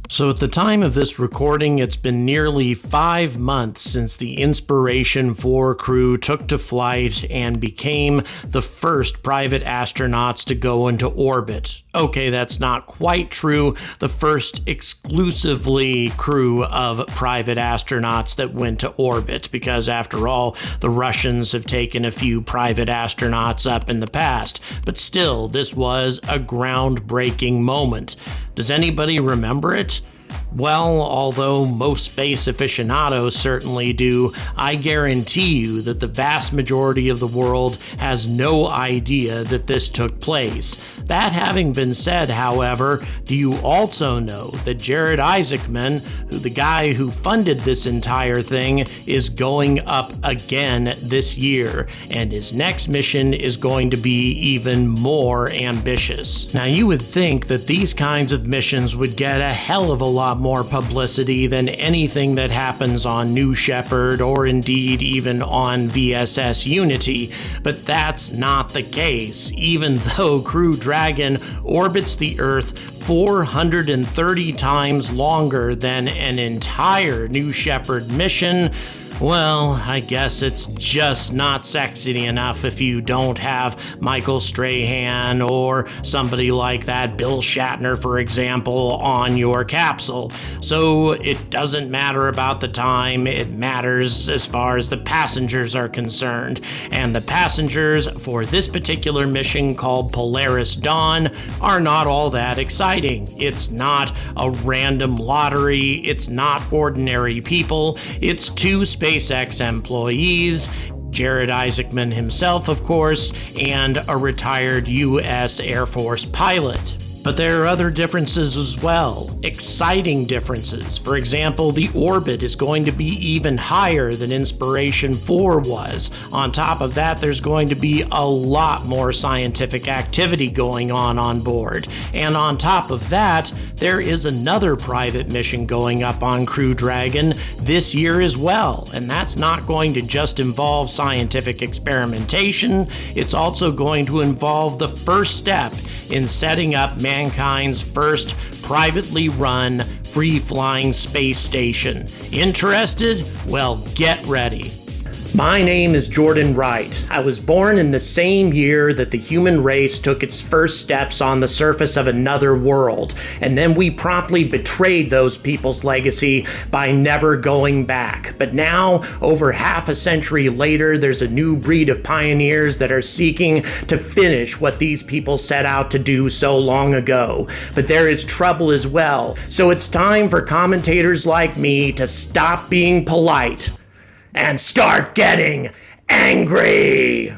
So at the time of this recording, it's been nearly 5 months since the Inspiration 4 crew took to flight and became the first private astronauts to go into orbit. Okay, that's not quite true. The first exclusively crew of private astronauts that went to orbit, because after all, the Russians have taken a few private astronauts up in the past. But still, this was a groundbreaking moment. Does anybody remember it? Well, although most space aficionados certainly do, I guarantee you that the vast majority of the world has no idea that this took place. That having been said, however, do you also know that Jared Isaacman, the guy who funded this entire thing, is going up again this year, and his next mission is going to be even more ambitious. Now, you would think that these kinds of missions would get a hell of a lot more publicity than anything that happens on New Shepard or indeed even on VSS Unity, but that's not the case. Even though Crew Dragon orbits the Earth 430 times longer than an entire New Shepard mission, well, I guess it's just not sexy enough if you don't have Michael Strahan or somebody like that, Bill Shatner, for example, on your capsule. So it doesn't matter about the time, it matters as far as the passengers are concerned. And the passengers for this particular mission called Polaris Dawn are not all that exciting. It's not a random lottery, it's not ordinary people, it's two SpaceX employees, Jared Isaacman himself, of course, and a retired U.S. Air Force pilot. But there are other differences as well, exciting differences. For example, the orbit is going to be even higher than Inspiration 4 was. On top of that, there's going to be a lot more scientific activity going on board. And on top of that, there is another private mission going up on Crew Dragon this year as well. And that's not going to just involve scientific experimentation, it's also going to involve the first step in setting up mankind's first privately run, free-flying space station. Interested? Well, get ready. My name is Jordan Wright. I was born in the same year that the human race took its first steps on the surface of another world, and then we promptly betrayed those people's legacy by never going back. But now, over half a century later, there's a new breed of pioneers that are seeking to finish what these people set out to do so long ago. But there is trouble as well, so it's time for commentators like me to stop being polite and start getting angry!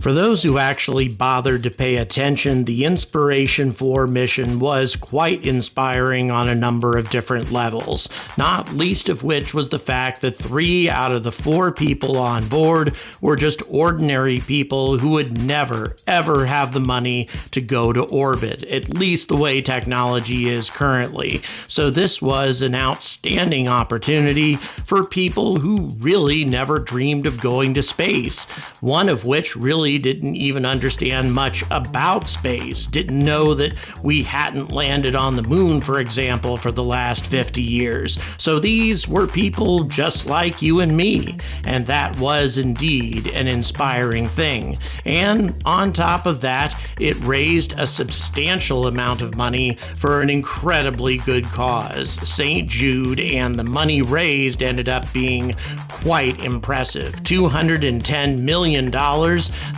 For those who actually bothered to pay attention, the Inspiration 4 mission was quite inspiring on a number of different levels, not least of which was the fact that 3 out of the 4 people on board were just ordinary people who would never, ever have the money to go to orbit, at least the way technology is currently. So this was an outstanding opportunity for people who really never dreamed of going to space, one of which really didn't even understand much about space, didn't know that we hadn't landed on the moon, for example, for the last 50 years. So these were people just like you and me, and that was indeed an inspiring thing. And on top of that, it raised a substantial amount of money for an incredibly good cause, St. Jude, and the money raised ended up being quite impressive. $210 million.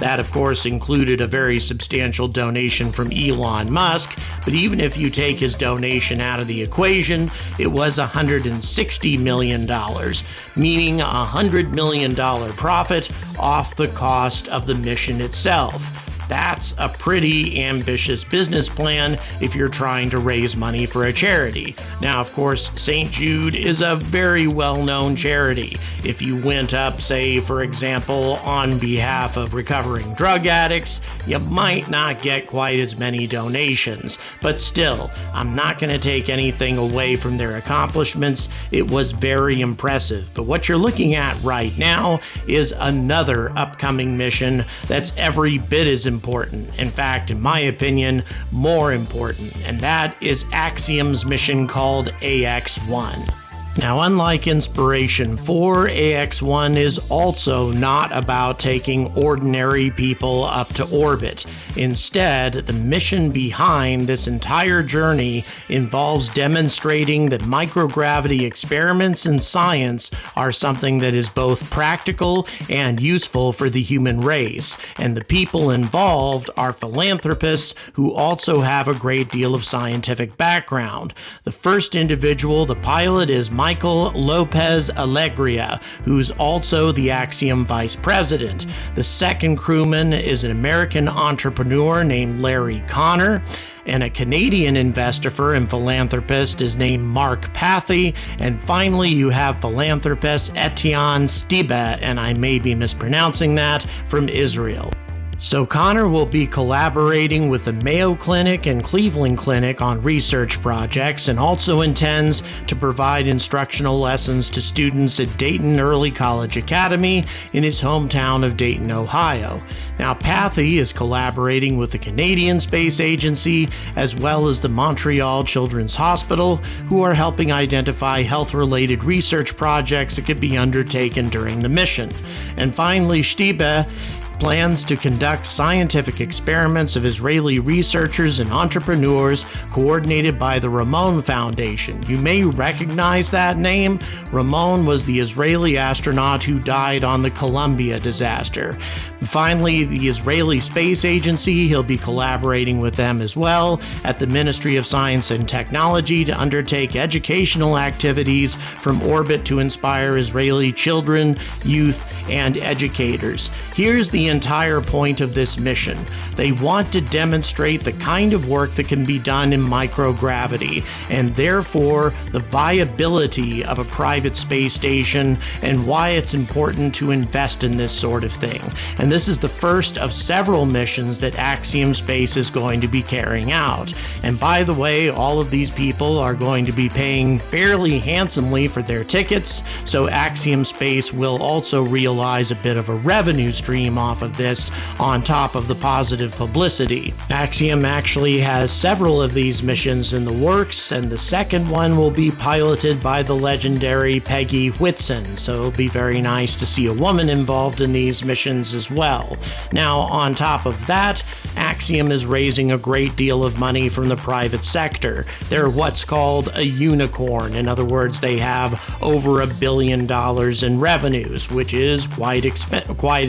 That, of course, included a very substantial donation from Elon Musk, but even if you take his donation out of the equation, it was $160 million, meaning a $100 million profit off the cost of the mission itself. That's a pretty ambitious business plan if you're trying to raise money for a charity. Now, of course, St. Jude is a very well-known charity. If you went up, say, for example, on behalf of recovering drug addicts, you might not get quite as many donations. But still, I'm not going to take anything away from their accomplishments. It was very impressive. But what you're looking at right now is another upcoming mission that's every bit as important. In fact, in my opinion, more important, and that is Axiom's mission called AX-1. Now, unlike Inspiration 4, AX-1 is also not about taking ordinary people up to orbit. Instead, the mission behind this entire journey involves demonstrating that microgravity experiments in science are something that is both practical and useful for the human race, and the people involved are philanthropists who also have a great deal of scientific background. The first individual, the pilot, is Michael Lopez Alegria, who's also the Axiom vice president. The second crewman is an American entrepreneur named Larry Connor, and a Canadian investor and philanthropist is named Mark Pathy, and finally you have philanthropist Etienne Stibe, and I may be mispronouncing that, from Israel. So Connor will be collaborating with the Mayo Clinic and Cleveland Clinic on research projects, and also intends to provide instructional lessons to students at Dayton Early College Academy in his hometown of Dayton, Ohio. Now, Pathy is collaborating with the Canadian Space Agency as well as the Montreal Children's Hospital, who are helping identify health-related research projects that could be undertaken during the mission. And finally, Stibe plans to conduct scientific experiments of Israeli researchers and entrepreneurs coordinated by the Ramon Foundation. You may recognize that name. Ramon was the Israeli astronaut who died on the Columbia disaster. Finally, the Israeli Space Agency, he'll be collaborating with them as well at the Ministry of Science and Technology to undertake educational activities from orbit to inspire Israeli children, youth, and educators. Here's the entire point of this mission. They want to demonstrate the kind of work that can be done in microgravity, and therefore the viability of a private space station and why it's important to invest in this sort of thing. And this is the first of several missions that Axiom Space is going to be carrying out. And by the way, all of these people are going to be paying fairly handsomely for their tickets, so Axiom Space will also realize a bit of a revenue stream off of this on top of the positive publicity. Axiom actually has several of these missions in the works, and the second one will be piloted by the legendary Peggy Whitson, so it'll be very nice to see a woman involved in these missions as well. Now, on top of that, Axiom is raising a great deal of money from the private sector. They're what's called a unicorn. In other words, they have over $1 billion in revenues, which is quite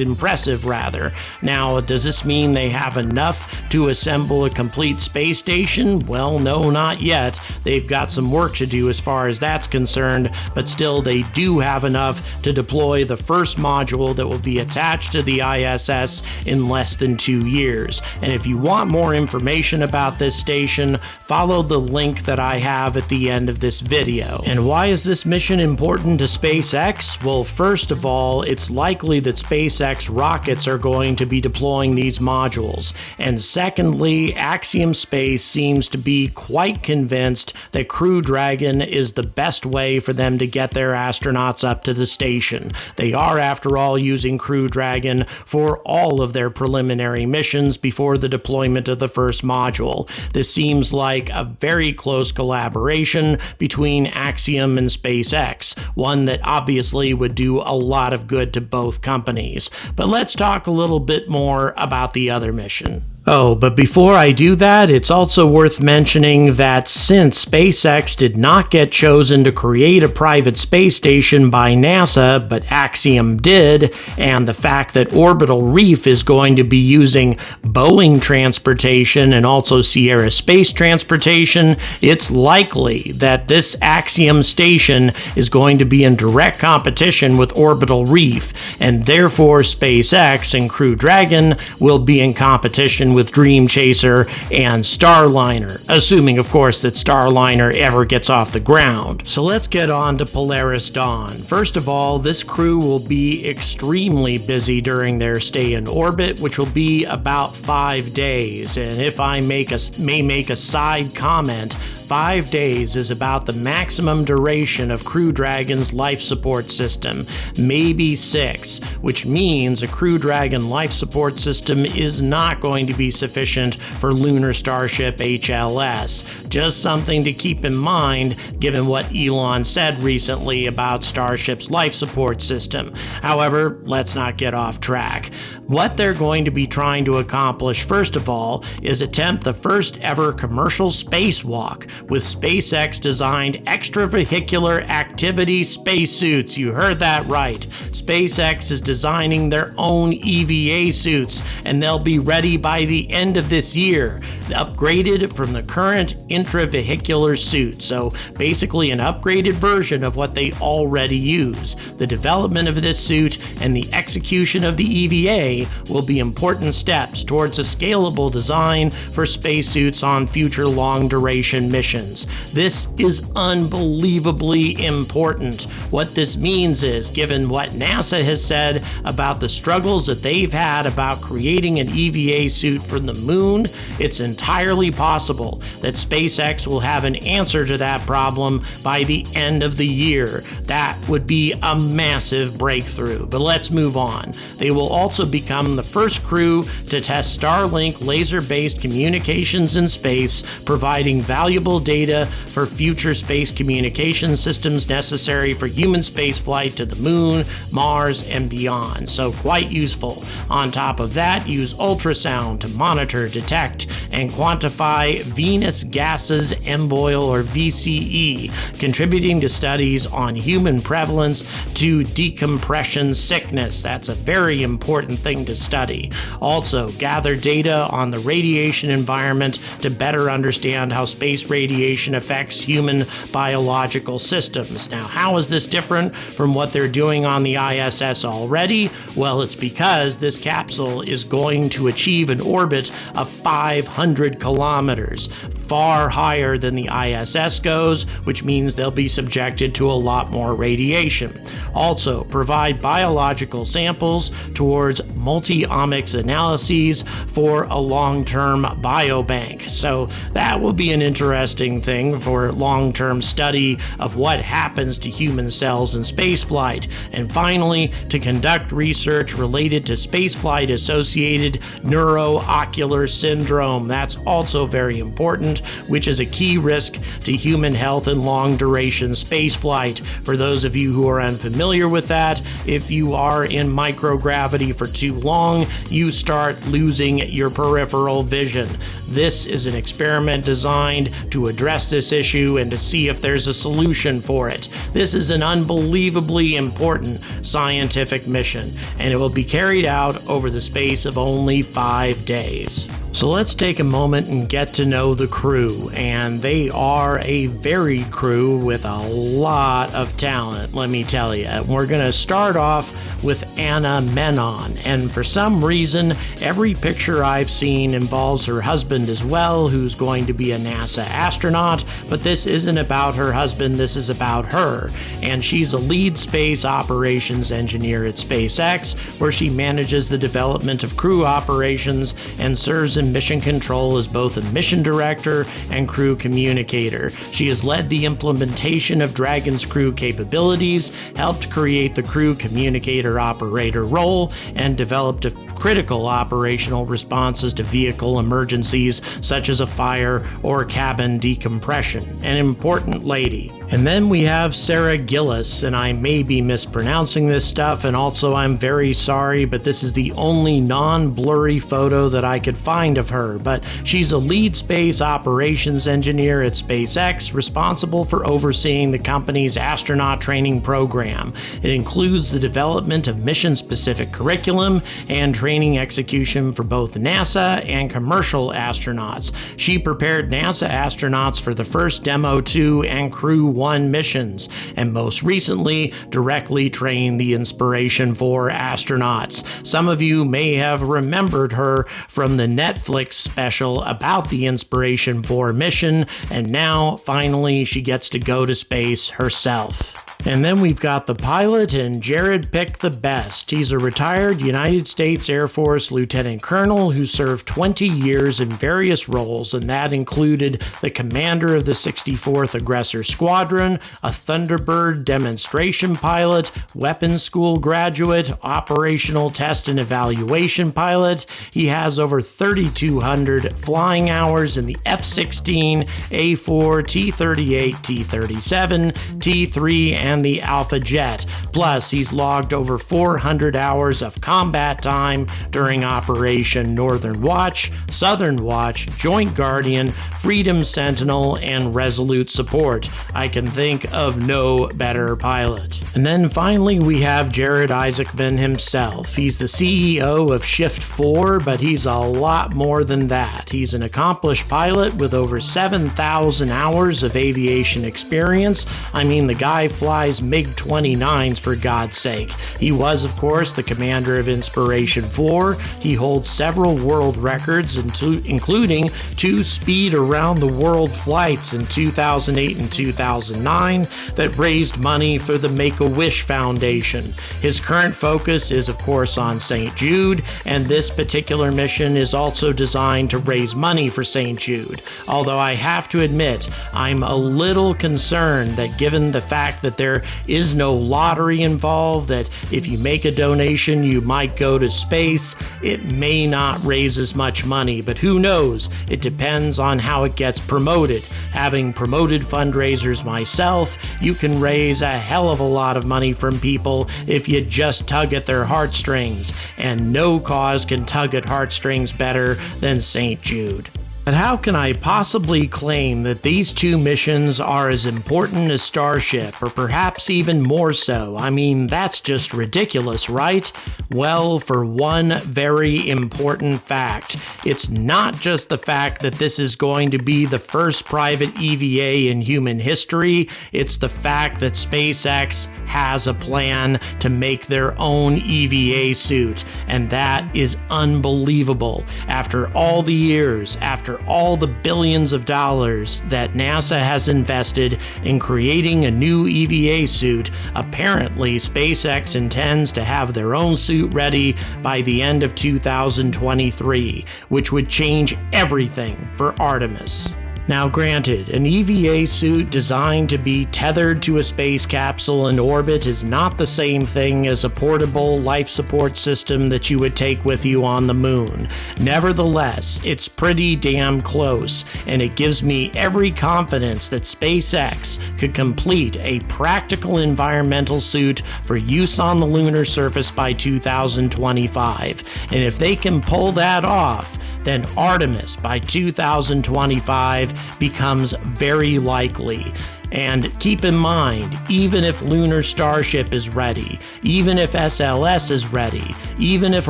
impressive, rather. Now, does this mean they have enough to assemble a complete space station? Well, no, not yet. They've got some work to do as far as that's concerned, but still they do have enough to deploy the first module that will be attached to the ISS in less than 2 years. And if you want more information about this station, follow the link that I have at the end of this video. And why is this mission important to SpaceX? Well, first of all, it's likely that SpaceX rockets are going to be deploying these modules. And secondly, Axiom Space seems to be quite convinced that Crew Dragon is the best way for them to get their astronauts up to the station. They are, after all, using Crew Dragon for all of their preliminary missions before the deployment of the first module. This seems like a very close collaboration between Axiom and SpaceX, one that obviously would do a lot of good to both companies. But let's talk a little bit more about the other mission. Oh, but before I do that, it's also worth mentioning that since SpaceX did not get chosen to create a private space station by NASA, but Axiom did, and the fact that Orbital Reef is going to be using Boeing transportation and also Sierra Space transportation, it's likely that this Axiom station is going to be in direct competition with Orbital Reef, and therefore SpaceX and Crew Dragon will be in competition with Dream Chaser and Starliner, assuming of course that Starliner ever gets off the ground. So let's get on to Polaris Dawn. First of all, this crew will be extremely busy during their stay in orbit, which will be about 5 days. And if I may make a side comment, 5 days is about the maximum duration of Crew Dragon's life support system, maybe 6, which means a Crew Dragon life support system is not going to be sufficient for lunar Starship HLS. Just something to keep in mind given what Elon said recently about Starship's life support system. However, let's not get off track. What they're going to be trying to accomplish, first of all, is attempt the first ever commercial spacewalk with SpaceX designed extravehicular activity spacesuits. You heard that right. SpaceX is designing their own EVA suits, and they'll be ready by the end of this year, upgraded from the current intravehicular suit. So basically an upgraded version of what they already use. The development of this suit and the execution of the EVA will be important steps towards a scalable design for spacesuits on future long-duration missions. This is unbelievably important. What this means is, given what NASA has said about the struggles that they've had about creating an EVA suit for the moon, it's entirely possible that SpaceX will have an answer to that problem by the end of the year. That would be a massive breakthrough. But let's move on. They will also become the first crew to test Starlink laser-based communications in space, providing valuable data for future space communication systems necessary for human spaceflight to the moon, Mars, and beyond. So quite useful. On top of that, use ultrasound to monitor, detect, and quantify Venus gases emboil, or VCE, contributing to studies on human prevalence to decompression sickness. That's a very important thing to study. Also, gather data on the radiation environment to better understand how space radiation affects human biological systems. Now, how is this different from what they're doing on the ISS already? Well, it's because this capsule is going to achieve an orbit of 500 kilometers, far higher than the ISS goes, which means they'll be subjected to a lot more radiation. Also, provide biological samples towards multi-omics analyses for a long-term biobank. So that will be an interesting thing for long-term study of what happens to human cells in spaceflight. And finally, to conduct research related to spaceflight-associated neuroocular syndrome. That's also very important, which is a key risk to human health in long-duration spaceflight. For those of you who are unfamiliar with that, if you are in microgravity for too long, you start losing your peripheral vision. This is an experiment designed to address this issue and to see if there's a solution for it. This is an unbelievably important scientific mission, and it will be carried out over the space of only 5 days. So let's take a moment and get to know the crew, and they are a varied crew with a lot of talent, let me tell you. We're going to start off with Anna Menon, and for some reason, every picture I've seen involves her husband as well, who's going to be a NASA astronaut, but this isn't about her husband, this is about her, and she's a lead space operations engineer at SpaceX, where she manages the development of crew operations and serves in mission control as both a mission director and crew communicator. She has led the implementation of Dragon's crew capabilities, helped create the crew communicator operator role, and developed critical operational responses to vehicle emergencies such as a fire or cabin decompression. An important lady. And then we have Sarah Gillis, and I may be mispronouncing this stuff, and also I'm very sorry, but this is the only non-blurry photo that I could find of her. But she's a lead space operations engineer at SpaceX, responsible for overseeing the company's astronaut training program. It includes the development of mission-specific curriculum and training execution for both NASA and commercial astronauts. She prepared NASA astronauts for the first Demo 2 and Crew 1 missions, and most recently directly trained the Inspiration 4 astronauts. Some of you may have remembered her from the Netflix special about the Inspiration 4 mission, and now finally she gets to go to space herself. And then we've got the pilot, and Jared picked the best. He's a retired United States Air Force Lieutenant Colonel who served 20 years in various roles, and that included the commander of the 64th Aggressor Squadron, a Thunderbird demonstration pilot, weapons school graduate, operational test and evaluation pilot. He has over 3,200 flying hours in the F-16, A-4, T-38, T-37, T-3, and the Alpha Jet. Plus, he's logged over 400 hours of combat time during Operation Northern Watch, Southern Watch, Joint Guardian, Freedom Sentinel, and Resolute Support. I can think of no better pilot. And then finally, we have Jared Isaacman himself. He's the CEO of Shift 4, but he's a lot more than that. He's an accomplished pilot with over 7,000 hours of aviation experience. I mean, the guy flies MiG-29s, for God's sake. He was, of course, the commander of Inspiration 4. He holds several world records, including 2 speed around the world flights in 2008 and 2009 that raised money for the Make-A-Wish Foundation. His current focus is, of course, on St. Jude, and this particular mission is also designed to raise money for St. Jude. Although I have to admit, I'm a little concerned that given the fact that there is no lottery involved, that if you make a donation you might go to space, it may not raise as much money, but who knows? It depends on how it gets promoted. Having promoted fundraisers myself, you can raise a hell of a lot of money from people if you just tug at their heartstrings, and no cause can tug at heartstrings better than St. Jude. But how can I possibly claim that these 2 missions are as important as Starship, or perhaps even more so? I mean, that's just ridiculous, right? Well, for one very important fact. It's not just the fact that this is going to be the first private EVA in human history, it's the fact that SpaceX has a plan to make their own EVA suit, and that is unbelievable. After all the years, after all the billions of dollars that NASA has invested in creating a new EVA suit, apparently SpaceX intends to have their own suit ready by the end of 2023, which would change everything for Artemis. Now granted, an EVA suit designed to be tethered to a space capsule in orbit is not the same thing as a portable life support system that you would take with you on the moon. Nevertheless, it's pretty damn close, and it gives me every confidence that SpaceX could complete a practical environmental suit for use on the lunar surface by 2025. And if they can pull that off, then Artemis by 2025 becomes very likely. And keep in mind, even if Lunar Starship is ready, even if SLS is ready, even if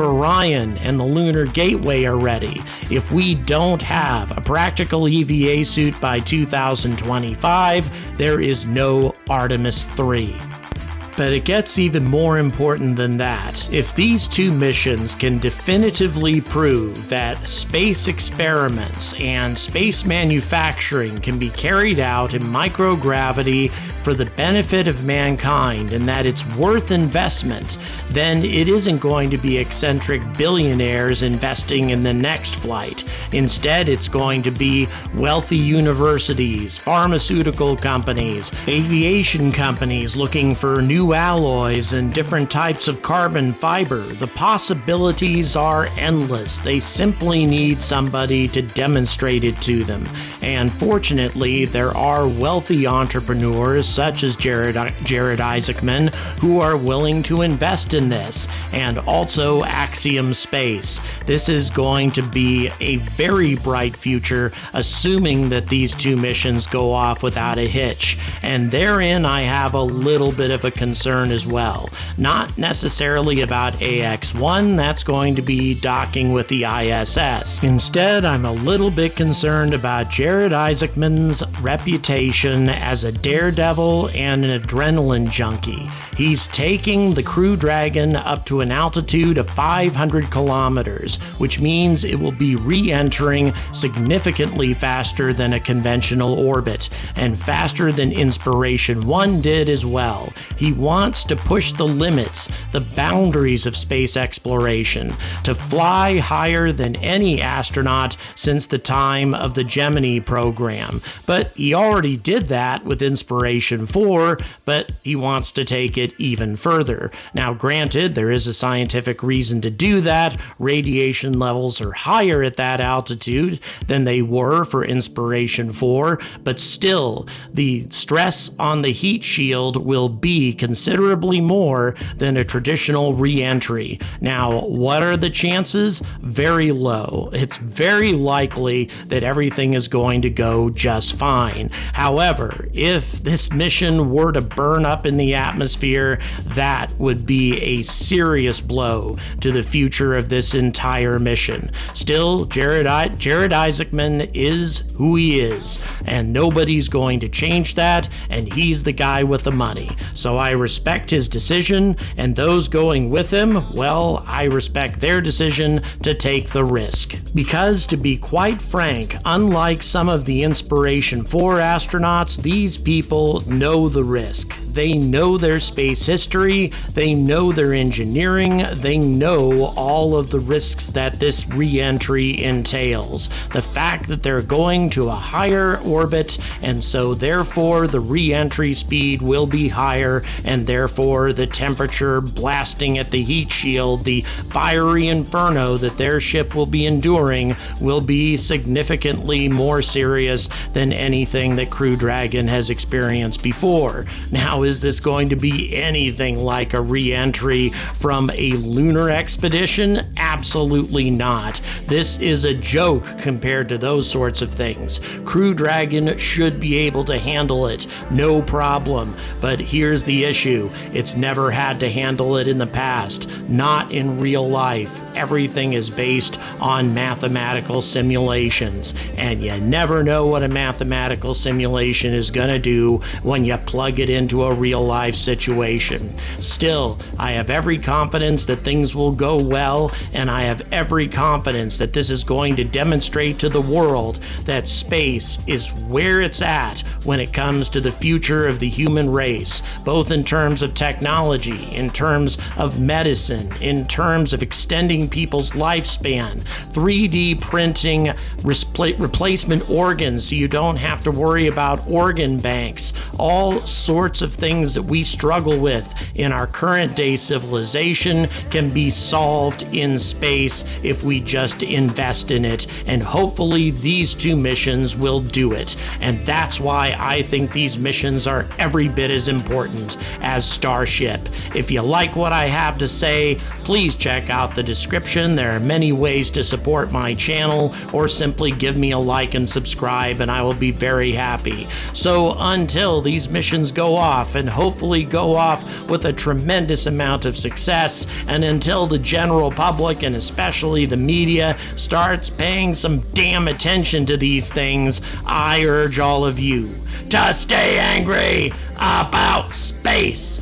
Orion and the Lunar Gateway are ready, if we don't have a practical EVA suit by 2025, there is no Artemis 3. But it gets even more important than that. If these 2 missions can definitively prove that space experiments and space manufacturing can be carried out in microgravity for the benefit of mankind and that it's worth investment, then it isn't going to be eccentric billionaires investing in the next flight. Instead, it's going to be wealthy universities, pharmaceutical companies, aviation companies looking for new new alloys and different types of carbon fiber. The possibilities are endless. They simply need somebody to demonstrate it to them. And fortunately, there are wealthy entrepreneurs such as Jared Isaacman who are willing to invest in this, and also Axiom Space. This is going to be a very bright future, assuming that these two missions go off without a hitch. And therein I have a little bit of a concern as well. Not necessarily about Ax-1, that's going to be docking with the ISS. Instead, I'm a little bit concerned about Jared Isaacman's reputation as a daredevil and an adrenaline junkie. He's taking the Crew Dragon up to an altitude of 500 kilometers, which means it will be re-entering significantly faster than a conventional orbit, and faster than Inspiration 1 did as well. He wants to push the limits, the boundaries of space exploration, to fly higher than any astronaut since the time of the Gemini program. But he already did that with Inspiration 4, but he wants to take it even further. Now, granted, there is a scientific reason to do that. Radiation levels are higher at that altitude than they were for Inspiration 4, but still, the stress on the heat shield will be considerably more than a traditional re-entry. Now, what are the chances? Very low. It's very likely that everything is going to go just fine. However, if this mission were to burn up in the atmosphere, that would be a serious blow to the future of this entire mission. Still, Jared Isaacman is who he is, and nobody's going to change that, and he's the guy with the money. So I respect his decision, and those going with him, well, I respect their decision to take the risk. Because, to be quite frank, unlike some of the Inspiration 4 astronauts, these people know the risk. They know their space history, they know their engineering, they know all of the risks that this re-entry entails. The fact that they're going to a higher orbit, and so therefore the re-entry speed will be higher, and therefore the temperature blasting at the heat shield, the fiery inferno that their ship will be enduring, will be significantly more serious than anything that Crew Dragon has experienced before. Now, is this going to be anything like a re-entry from a lunar expedition? Absolutely not. This is a joke compared to those sorts of things. Crew Dragon should be able to handle it, no problem. But here's the issue. It's never had to handle it in the past, not in real life. Everything is based on mathematical simulations, and you never know what a mathematical simulation is going to do when you plug it into a real life situation. Still, I have every confidence that things will go well, and I have every confidence that this is going to demonstrate to the world that space is where it's at when it comes to the future of the human race, both in terms of technology, in terms of medicine, in terms of extending people's lifespan, 3D printing replacement organs so you don't have to worry about organ banks, all sorts of things that we struggle with in our current day civilization can be solved in space if we just invest in it, and hopefully these two missions will do it. And that's why I think these missions are every bit as important as Starship. If you like what I have to say, please check out the description. There are many ways to support my channel, or simply give me a like and subscribe, and I will be very happy. So until these missions go off, and hopefully go off with a tremendous amount of success, and until the general public and especially the media starts paying some damn attention to these things, I urge all of you to stay angry about space.